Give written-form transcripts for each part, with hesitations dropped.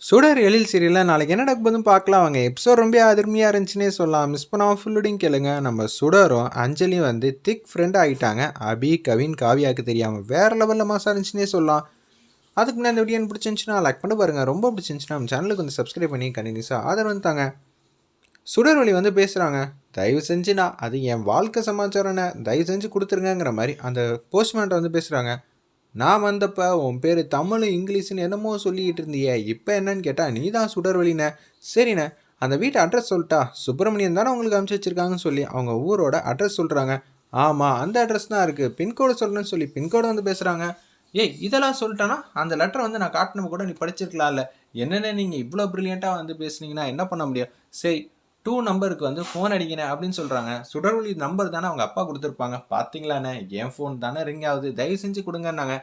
சுடர் எழில் சீரியலில் நாளைக்கு என்ன நடக்குதுன்னு பார்க்கலாம். அவங்க எபிசோட் ரொம்ப அருமையாக இருந்துச்சுன்னே சொல்லலாம். மிஸ் பண்ணாமல் ஃபுல்லுடையும் கேளுங்க. நம்ம சுடரும் அஞ்சலியும் வந்து திக் ஃப்ரெண்ட் ஆகிட்டாங்க. அபி, கவின், காவியாவுக்கு தெரியாமல் வேறு லெவலில் மாசா இருந்துச்சுன்னே சொல்லலாம். அதுக்கு முன்னாடி இந்த வீடியோ பிடிச்சிருந்துச்சுன்னா லைக் பண்ணி பாருங்கள். ரொம்ப பிடிச்சிருந்துச்சுன்னா நம்ம சேனலுக்கு வந்து சப்ஸ்கிரைப் பண்ணி கண்டினியூஸாக ஆதரவு தாங்க. சுடர்வழி வந்து பேசுகிறாங்க. தயவு செஞ்சுண்ணா அது என் வாழ்க்கை சமாச்சாரம்ண்ணே, தயவு செஞ்சு கொடுத்துருங்கிற மாதிரி அந்த போஸ்ட்மேன்ட்ட வந்து பேசுகிறாங்க. நான் வந்தப்போ உன் பேர் தமிழ் இங்கிலீஷ்னு என்னமோ சொல்லிக்கிட்டு இருந்தியே, இப்போ என்னன்னு கேட்டால் நீ தான் சுடர்வழிண்ணே. சரிண்ணே, அந்த வீட்டு அட்ரஸ் சொல்லிட்டா? சுப்பிரமணியன் தானே உங்களுக்கு அனுப்பிச்சி வச்சிருக்காங்கன்னு சொல்லி அவங்க ஊரோட அட்ரஸ் சொல்கிறாங்க. ஆமாம், அந்த அட்ரஸ் தான் இருக்குது, பின்கோடு சொல்லணும்னு சொல்லி பின்கோடு வந்து பேசுகிறாங்க. ஏய், இதெல்லாம் சொல்லிட்டேன்னா அந்த லெட்டரை வந்து நான் காட்டினப்ப கூட நீ படிச்சிருக்கலாம்ல. என்னென்ன நீங்கள் இவ்வளோ ப்ரில்லியண்ட்டாக வந்து பேசுனீங்கன்னா என்ன பண்ண முடியும்? சரி, 2 நம்பருக்கு வந்து ஃபோன் அடிக்கிறேன் அப்படின்னு சொல்கிறாங்க. சுடர்வழி நம்பர் தானே அவங்க அப்பா கொடுத்துருப்பாங்க. பார்த்தீங்களாண்ணே, என் ஃபோன் தானே ரிங் ஆகுது, தயவு செஞ்சு கொடுங்கன்னாங்க.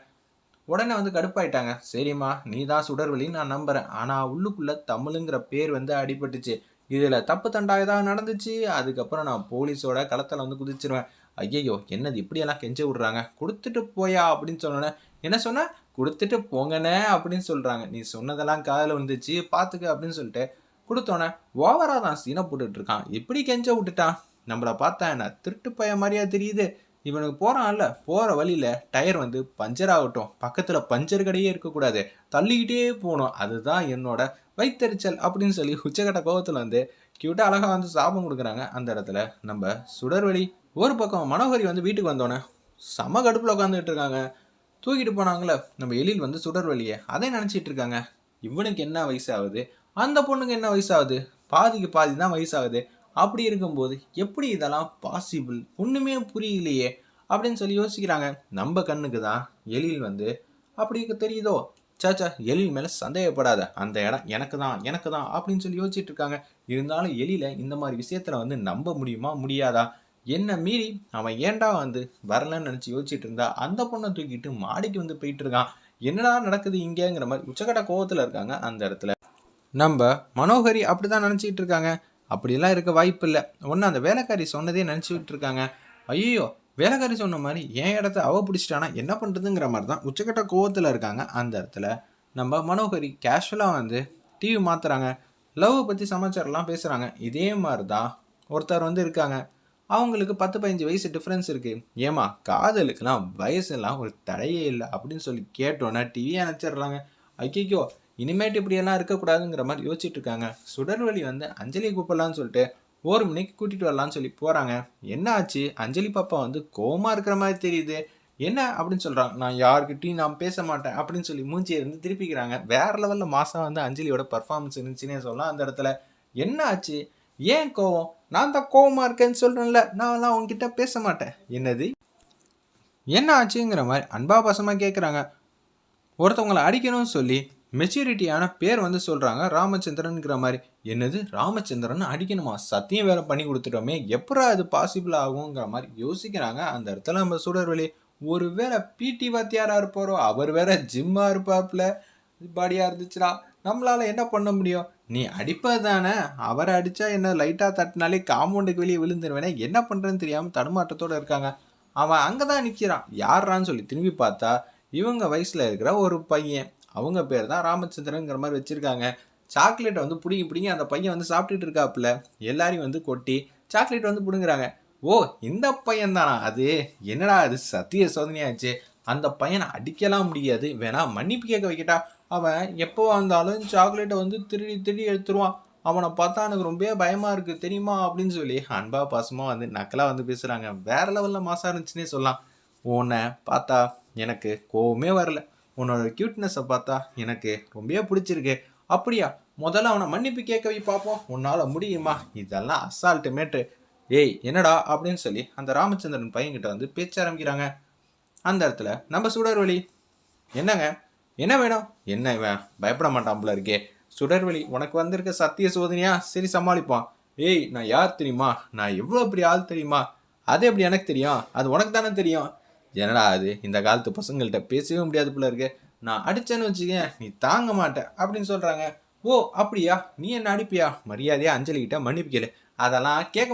உடனே வந்து கடுப்பாயிட்டாங்க. சரிம்மா, நீ தான் சுடர்வழி நான் நம்புகிறேன், ஆனால் உள்ளுக்குள்ளே தமிழுங்கிற பேர் வந்து அடிபட்டுச்சு. இதில் தப்பு தண்டாக தான் நடந்துச்சு. அதுக்கப்புறம் நான் போலீஸோட களத்தில் வந்து குதிச்சிருவேன். ஐயையோ, என்னது இப்படியெல்லாம் கெஞ்ச விட்றாங்க. கொடுத்துட்டு போயா அப்படின்னு சொன்னோன்னே, என்ன சொன்ன? கொடுத்துட்டு போங்கண்ணே அப்படின்னு சொல்கிறாங்க. நீ சொன்னதெல்லாம் காதில் வந்துச்சு, பார்த்துக்க அப்படின்னு சொல்லிட்டு கொடுத்தோன்னே ஓவராக தான் சீனை போட்டுட்ருக்கான். எப்படி கெஞ்ச விட்டுட்டான்? நம்மளை பார்த்தா என்ன திருட்டு பையன் மாதிரியா தெரியுது? இவனுக்கு போகிறான்ல, போகிற வழியில் டயர் வந்து பஞ்சர் ஆகட்டும், பக்கத்தில் பஞ்சர் கடையே இருக்கக்கூடாது, தள்ளிக்கிட்டே போகணும், அதுதான் என்னோட வைத்தறிச்சல் அப்படின்னு சொல்லி உச்சக்கட்ட கோபத்தில் வந்து கியூட்டாக அழகாக வந்து சாபம் கொடுக்குறாங்க. அந்த இடத்துல நம்ம சுடர்வழி ஒரு பக்கம் மனோகரி வந்து வீட்டுக்கு வந்தோடனே செம கடுப்பில் உட்காந்துக்கிட்டு இருக்காங்க. தூக்கிட்டு போனாங்களே நம்ம எழில் வந்து சுடர்வழியை, அதை நினச்சிட்டு இருக்காங்க. இவனுக்கு என்ன வயசாகுது, அந்த பொண்ணுக்கு என்ன வயசாகுது? பாதிக்கு பாதி தான் வயசாகுது. அப்படி இருக்கும்போது எப்படி இதெல்லாம் பாசிபிள்? ஒன்றுமே புரியலையே அப்படின்னு சொல்லி யோசிக்கிறாங்க. நம்ம கண்ணுக்கு தான் எழில் வந்து அப்படி தெரியுதோ? சாச்சா, எழில் மேலே சந்தேகப்படாத, அந்த இடம் எனக்கு தான் அப்படின்னு சொல்லி யோசிச்சுட்டு இருக்காங்க. இருந்தாலும் எழில இந்த மாதிரி விஷயத்தில் வந்து நம்ப முடியுமா முடியாதா? என்ன மீறி அவன் ஏன்டா வந்து வரலன்னு நினச்சி யோசிச்சுட்டு இருந்தா அந்த பொண்ணை தூக்கிட்டு மாடிக்கு வந்து போயிட்டு இருக்கான். என்னடா நடக்குது இங்கேங்கிற மாதிரி உச்சக்கட்ட கோவத்தில் இருக்காங்க. அந்த இடத்துல நம்ம மனோகரி அப்படி தான் நினச்சிக்கிட்டு இருக்காங்க. அப்படிலாம் இருக்க வாய்ப்பு இல்லை. ஒன்று அந்த வேலைக்காரி சொன்னதே நினச்சிக்கிட்டு இருக்காங்க. ஐயோ, வேலைக்காரி சொன்ன மாதிரி என் இடத்த அவ பிடிச்சிட்டானா என்ன பண்ணுறதுங்கிற மாதிரி தான் உச்சக்கட்ட கோவத்தில் இருக்காங்க. அந்த இடத்துல நம்ம மனோகரி கேஷுவலாக வந்து டிவி மாற்றுறாங்க. லவ் பற்றி சமாச்சாரம்லாம் பேசுகிறாங்க. இதே மாதிரி தான் ஒருத்தர் வந்து இருக்காங்க. அவங்களுக்கு 10-15 வயசு டிஃப்ரென்ஸ் இருக்குது. ஏமா, காதலுக்கெல்லாம் வயசுலாம் ஒரு தடையே இல்லை அப்படின்னு சொல்லி கேட்டோன்னா டிவியை அணைச்சிடுறாங்க. ஐயோ, இனிமேட்டு இப்படியெல்லாம் இருக்கக்கூடாதுங்கிற மாதிரி யோசிச்சுட்டு இருக்காங்க. சுடர்வழி வந்து அஞ்சலியை கூப்பிடலான்னு சொல்லிட்டு 1 மணிக்கு கூட்டிகிட்டு வரலான்னு சொல்லி போகிறாங்க. என்ன ஆச்சு? அஞ்சலி பாப்பா வந்து கோவமாக இருக்கிற மாதிரி தெரியுது. என்ன அப்படின்னு சொல்கிறாங்க. நான் யார்கிட்டையும் நான் பேச மாட்டேன் அப்படின்னு சொல்லி மூஞ்சியை வந்து திருப்பிக்கிறாங்க. வேறு லெவலில் மாதம் வந்து அஞ்சலியோட பர்ஃபார்மன்ஸ் இருந்துச்சுன்னே சொல்லலாம். அந்த இடத்துல என்ன ஆச்சு? ஏன் கோவம்? நான் தான் கோவமாக இருக்கேன்னு சொல்கிறேன்ல, நான்லாம் உங்ககிட்ட பேச மாட்டேன். என்னது, என்ன ஆச்சுங்கிற மாதிரி அன்பா பாசமாக கேட்குறாங்க. ஒருத்தவங்களை அடிக்கணும்னு சொல்லி மெச்சூரிட்டியான பேர் வந்து சொல்கிறாங்க, ராமச்சந்திரனுங்கிற மாதிரி. என்னது, ராமச்சந்திரன் அடிக்கணுமா? சத்தியம் வேலை பண்ணி கொடுத்துட்டோமே, எப்படா அது பாசிபிள் ஆகுங்கிற மாதிரி யோசிக்கிறாங்க. அந்த இடத்துல நம்ம சுடர்வழி ஒரு வேளை பிடி வாத்தியாராக இருப்பாரோ, அவர் வேற ஜிம்மாக இருப்பாப்புல, பாடியாக இருந்துச்சுடா, நம்மளால் என்ன பண்ண முடியும்? நீ அடிப்பது தானே, அவரை அடித்தா என்ன, லைட்டாக தட்டினாலே காம்பவுண்டுக்கு வெளியே விழுந்துருவேனே, என்ன பண்ணுறேன்னு தெரியாமல் தடுமாற்றத்தோடு இருக்காங்க. அவன் அங்கே தான் நிற்கிறான். யாரான்னு சொல்லி திரும்பி பார்த்தா இவங்க வயசில் இருக்கிற ஒரு பையன். அவங்க பேர் தான் ராமச்சந்திரனுங்கிற மாதிரி வச்சுருக்காங்க. சாக்லேட்டை வந்து பிடிங்கி அந்த பையன் வந்து சாப்பிட்டுட்டு இருக்காப்புல. எல்லாரையும் வந்து கொட்டி சாக்லேட் வந்து பிடுங்குறாங்க. ஓ, இந்த பையன் தானா அது? என்னடா அது சத்திய சோதனையாச்சு. அந்த பையனை அடிக்கலாம் முடியாது, வேணா மன்னிப்பு கேட்க வைக்கிட்டா. அவன் எப்போ வந்தாலும் சாக்லேட்டை வந்து திருடி எடுத்துருவான். அவனை பார்த்தா எனக்கு ரொம்ப பயமாக இருக்குது தெரியுமா அப்படின்னு சொல்லி அன்பா பாசமாக வந்து நக்கலாக வந்து பேசுகிறாங்க. வேறு லெவலில் மாசா இருந்துச்சுன்னே சொல்லலாம். உன்னை பார்த்தா எனக்கு கோவமே வரல, உன்னோட க்யூட்னஸை பார்த்தா எனக்கு ரொம்ப பிடிச்சிருக்கு. அப்படியா? முதல்ல அவனை மன்னிப்பு கேட்க வை பார்ப்போம், உன்னால் முடியுமா? இதெல்லாம் அசால்ட்டு மேட்ரு. ஏய் என்னடா அப்படின்னு சொல்லி அந்த ராமச்சந்திரன் பையன்கிட்ட வந்து பேச்ச ஆரம்பிக்கிறாங்க. அந்த இடத்துல நம்ம சுடர்வழி, என்னங்க என்ன வேணும்? என்ன இவன் பயப்பட மாட்டான் போல இருக்கே. சுடர்வழி, உனக்கு வந்திருக்க சத்திய சோதனையா? சரி சமாளிப்பான். ஏய், நான் யார் தெரியுமா? நான் எவ்வளோ பெரிய ஆள் தெரியுமா? அது எப்படி எனக்கு தெரியும்? அது உனக்கு தானே தெரியும். என்னடா அது, இந்த காலத்து பசங்கள்கிட்ட பேசவே முடியாது போல இருக்கு. நான் அடிச்சேன்னு வச்சுக்கேன், நீ தாங்க மாட்டேன் அப்படின்னு சொல்கிறாங்க. ஓ அப்படியா, நீ என்ன அடிப்பியா? மரியாதையாக அஞ்சலிக்கிட்ட மன்னிப்பு கேளு. அதெல்லாம் கேட்க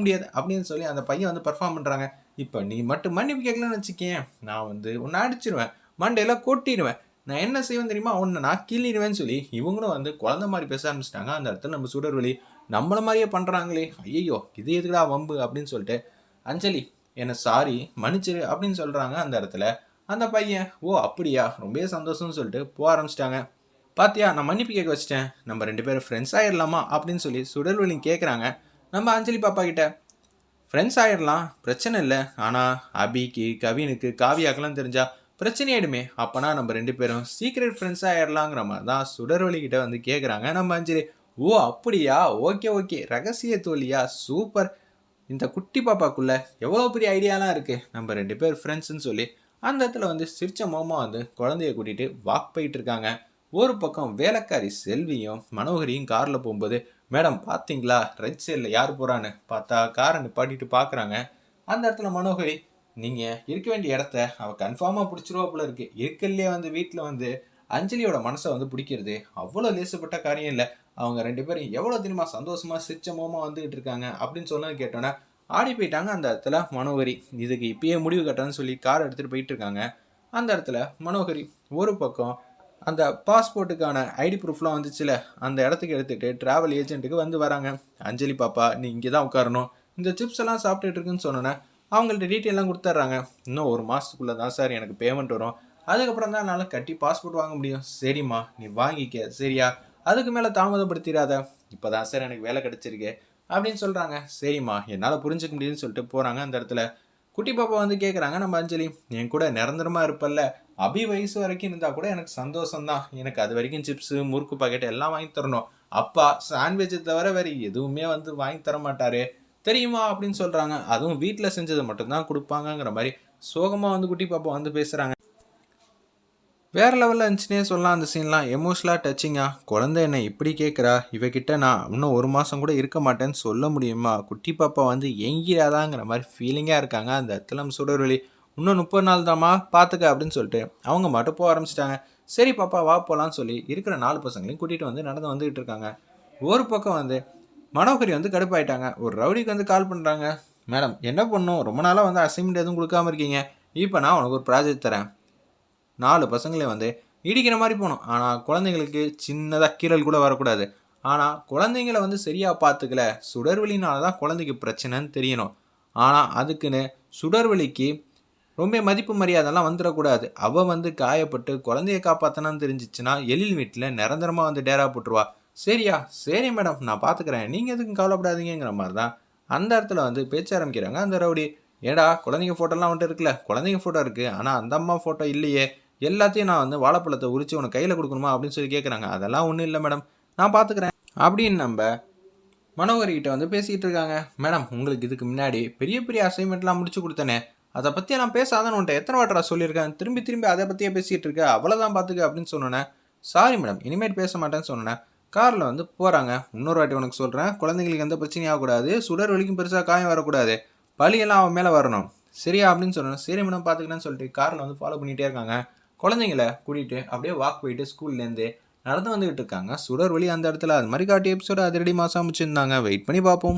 முடியாது அப்படின்னு சொல்லி அந்த பையன் வந்து பர்ஃபார்ம் பண்ணுறாங்க. இப்போ நீ மட்டும் மன்னிப்பு கேட்கலன்னு வச்சுக்கேன், நான் வந்து உன்னை அடிச்சிருவேன், மண்டையில் கொட்டிடுவேன். நான் என்ன செய்வேன் தெரியுமா, உன்னை நான் கிள்ளிடுவேன்னு சொல்லி இவங்களும் வந்து குழந்தை மாதிரி பேச ஆரம்பிச்சிட்டாங்க. அந்த இடத்துல நம்ம சுடர்வழி நம்மள மாதிரியே பண்ணுறாங்களே, ஐயோ இது எதுக்குடா வம்பு அப்படின்னு சொல்லிட்டு, அஞ்சலி என்ன சாரி மன்னிச்சிரு அப்படின்னு சொல்கிறாங்க. அந்த இடத்துல அந்த பையன் ஓ அப்படியா ரொம்பவே சந்தோஷம்னு சொல்லிட்டு போக ஆரம்பிச்சிட்டாங்க. பாத்தியா நான் மன்னிப்பு கேட்க வச்சிட்டேன், நம்ம 2 பேரும் ஃப்ரெண்ட்ஸ் ஆயிடலாமா அப்படின்னு சொல்லி சுடர்வழி கேட்குறாங்க நம்ம அஞ்சலி பாப்பா கிட்ட. ஃப்ரெண்ட்ஸ் ஆயிடலாம் பிரச்சனை இல்லை, ஆனால் அபிக்கு கவினுக்கு காவியாக்கெல்லாம் தெரிஞ்சா பிரச்சனை ஆயிடுமே, அப்போனா நம்ம 2 பேரும் சீக்ரெட் ஃப்ரெண்ட்ஸ் ஆயிடலாங்கிற மாதிரி தான் சுடர்வழி கிட்ட வந்து கேட்குறாங்க நம்ம அஞ்சலி. ஓ அப்படியா, ஓகே ஓகே ரகசிய தோழியா, சூப்பர். இந்த குட்டி பாப்பாக்குள்ள எவ்வளோ பெரிய ஐடியாலாம் இருக்குது, நம்ம 2 பேர் ஃப்ரெண்ட்ஸ்ன்னு சொல்லி அந்த இடத்துல வந்து சிரிச்ச மோமா வந்து குழந்தைய கூட்டிகிட்டு வாக் போயிட்டு இருக்காங்க. ஒரு பக்கம் வேலைக்காரி செல்வியும் மனோகரியும் காரில் போகும்போது, மேடம் பார்த்தீங்களா ரைட் சைடில் யார் போகிறான்னு பார்த்தா காரை நிப்பாட்டிட்டு பார்க்குறாங்க. அந்த இடத்துல மனோகரி, நீங்கள் இருக்க வேண்டிய இடத்த அவள் கன்ஃபார்மாக பிடிச்சிருவா போல இருக்குது, இருக்கல்லையே வந்து வீட்டில் வந்து அஞ்சலியோட மனசை வந்து பிடிக்கிறது அவ்வளோ லேசப்பட்ட காரியம் இல்லை, அவங்க 2 பேரும் எவ்வளோ தெரியுமா சந்தோஷமாக சிரிச்சமோமா வந்துகிட்டு இருக்காங்க அப்படின்னு சொன்னது கேட்டோன்னே ஆடி போயிட்டாங்க. அந்த இடத்துல மனோகரி இதுக்கு இப்பயே முடிவு கட்டணும்னு சொல்லி கார் எடுத்துகிட்டு போயிட்டு இருக்காங்க. அந்த இடத்துல மனோகரி ஒரு பக்கம் அந்த பாஸ்போர்ட்டுக்கான ஐடி ப்ரூஃப்லாம் வந்துச்சுல, அந்த இடத்துக்கு எடுத்துகிட்டு ட்ராவல் ஏஜென்ட்டுக்கு வந்து வராங்க. அஞ்சலி பாப்பா நீ இங்கே தான் உட்காரணும், இந்த சிப்ஸ் எல்லாம் சாப்பிட்டுட்டு இருக்குன்னு சொன்னோன்னே அவங்கள்ட்ட டீட்டெயிலாம் கொடுத்துட்றாங்க. இன்னும் 1 மாதத்துக்குள்ளே தான் சார் எனக்கு பேமெண்ட் வரும், அதுக்கப்புறம் தான் என்னால் கட்டி பாஸ்போர்ட் வாங்க முடியும். சரிம்மா நீ வாங்கிக்க சரியா, அதுக்கு மேலே தாமதப்படுத்திடாத, இப்போ தான் சார் எனக்கு வேலை கிடச்சிருக்கு அப்படின்னு சொல்கிறாங்க. சரிம்மா என்னால் புரிஞ்சுக்க முடியுதுன்னு சொல்லிட்டு போகிறாங்க. அந்த இடத்துல குட்டி பாப்பா வந்து கேட்குறாங்க நம்ம அஞ்சலி, என் கூட நிரந்தரமாக இருப்பல்ல, அபி வயசு வரைக்கும் இருந்தால் கூட எனக்கு சந்தோஷம்தான், எனக்கு அது வரைக்கும் சிப்ஸு முறுக்கு பாக்கெட் எல்லாம் வாங்கி தரணும், அப்பா சாண்ட்விட்சை தவிர வேறு எதுவுமே வந்து வாங்கி தர மாட்டார் தெரியுமா அப்படின்னு சொல்கிறாங்க. அதுவும் வீட்டில் செஞ்சது மட்டும்தான் கொடுப்பாங்கங்கிற மாதிரி சோகமாக வந்து குட்டி பாப்பா வந்து பேசுகிறாங்க. வேறு லெவலில் இருந்துச்சுன்னே சொல்லலாம். அந்த சீன்லாம் எமோஷனலாக டச்சிங்காக, குழந்தை என்ன இப்படி கேட்குறா, இவகிட்ட நான் இன்னும் 1 மாதம் கூட இருக்க மாட்டேன்னு சொல்ல முடியுமா, குட்டி பாப்பா வந்து எங்கிறாதாங்கிற மாதிரி ஃபீலிங்காக இருக்காங்க. அந்த இடத்துல நம்ம சுடர்வழி இன்னும் 30 நாள் தாம்மா பார்த்துக்க அப்படின்னு சொல்லிட்டு அவங்க மட்டும் போக ஆரம்பிச்சிட்டாங்க. சரி பாப்பா வா போகலான்னு சொல்லி இருக்கிற 4 பசங்களையும் கூட்டிகிட்டு வந்து நடந்து வந்துகிட்டு இருக்காங்க. ஒரு பக்கம் வந்து மனோகரி வந்து கடுப்பாயிட்டாங்க. ஒரு ரவுடிக்கு வந்து கால் பண்ணுறாங்க, மேடம் என்ன பண்ணும் ரொம்ப நாளாக வந்து அசைன்மெண்ட் எதுவும் கொடுக்காம இருக்கீங்க, இப்போ நான் உனக்கு ஒரு ப்ராஜெக்ட் தரேன், 4 பசங்களையும் வந்து இடிக்கிற மாதிரி போகணும், ஆனால் குழந்தைங்களுக்கு சின்னதாக கீறல் கூட வரக்கூடாது, ஆனால் குழந்தைங்கள வந்து சரியாக பார்த்துக்கல, சுடர்வழினால தான் குழந்தைக்கு பிரச்சனைன்னு தெரியணும், ஆனால் அதுக்குன்னு சுடர்வழிக்கு ரொம்ப மதிப்பு மரியாதைலாம் வந்துடக்கூடாது, அவள் வந்து காயப்பட்டு குழந்தைய காப்பாற்றணும்னு தெரிஞ்சிச்சுன்னா எழில் வீட்டில் நிரந்தரமாக வந்து டேரா போட்டுருவா. சரியா, சரி மேடம் நான் பார்த்துக்கிறேன், நீங்கள் எதுக்கும் கவலைப்படாதீங்கிற மாதிரி தான் அந்த இடத்துல வந்து பேச்ச ஆரம்பிக்கிறாங்க அந்த ரவுடி. ஏடா குழந்தைங்க ஃபோட்டோலாம் வந்துட்டு இருக்குல்ல, குழந்தைங்க ஃபோட்டோ இருக்குது, ஆனால் அந்த அம்மா ஃபோட்டோ இல்லையே, எல்லாத்தையும் நான் வந்து வாழைப்பழத்தை உரித்து உனக்கு கையில் கொடுக்கணுமா அப்படின்னு சொல்லி கேட்குறாங்க. அதெல்லாம் ஒன்றும் இல்லை மேடம் நான் பார்த்துக்கிறேன் அப்படின்னு நம்ம மனோகரிகிட்ட வந்து பேசிகிட்டு இருக்காங்க. மேடம் உங்களுக்கு இதுக்கு முன்னாடி பெரிய பெரிய அசைன்மெண்ட்லாம் முடிச்சு கொடுத்தனே, அதை பற்றி நான் பேசாதான்னு உன்ட்ட எத்தனை வாட்டரா சொல்லியிருக்கேன், திரும்பி திரும்பி அதை பற்றியே பேசிகிட்டு இருக்க, அவ்வளோதான் பார்த்துக்க அப்படின்னு சொன்னேன். சாரி மேடம் இனிமேல் பேச மாட்டேன்னு சொன்னேன். காரில் வந்து போகிறாங்க. இன்னொரு வாட்டி உனக்கு சொல்கிறேன், குழந்தைங்களுக்கு எந்த பிரச்சனையும் ஆகக்கூடாது, சுடர் வலிக்கும் பெருசாக காயம் வரக்கூடாது, பழியெல்லாம் அவன் மேலே வரணும் சரியா அப்படின்னு சொன்னேன். சரி மேடம் பார்த்துக்கிறேன்னு சொல்லிட்டு காரில் வந்து ஃபாலோ பண்ணிகிட்டே இருக்காங்க. குழந்தைங்கள கூட்டிகிட்டு அப்படியே வாக் போயிட்டு ஸ்கூல்லேருந்து நடந்து வந்துகிட்டு இருக்காங்க சுடர்வழி. அந்த இடத்துல அது மாதிரி காட்டி எபிசோட அதிரடி மாதம் அமைச்சிருந்தாங்க. வெயிட் பண்ணி பார்ப்போம்.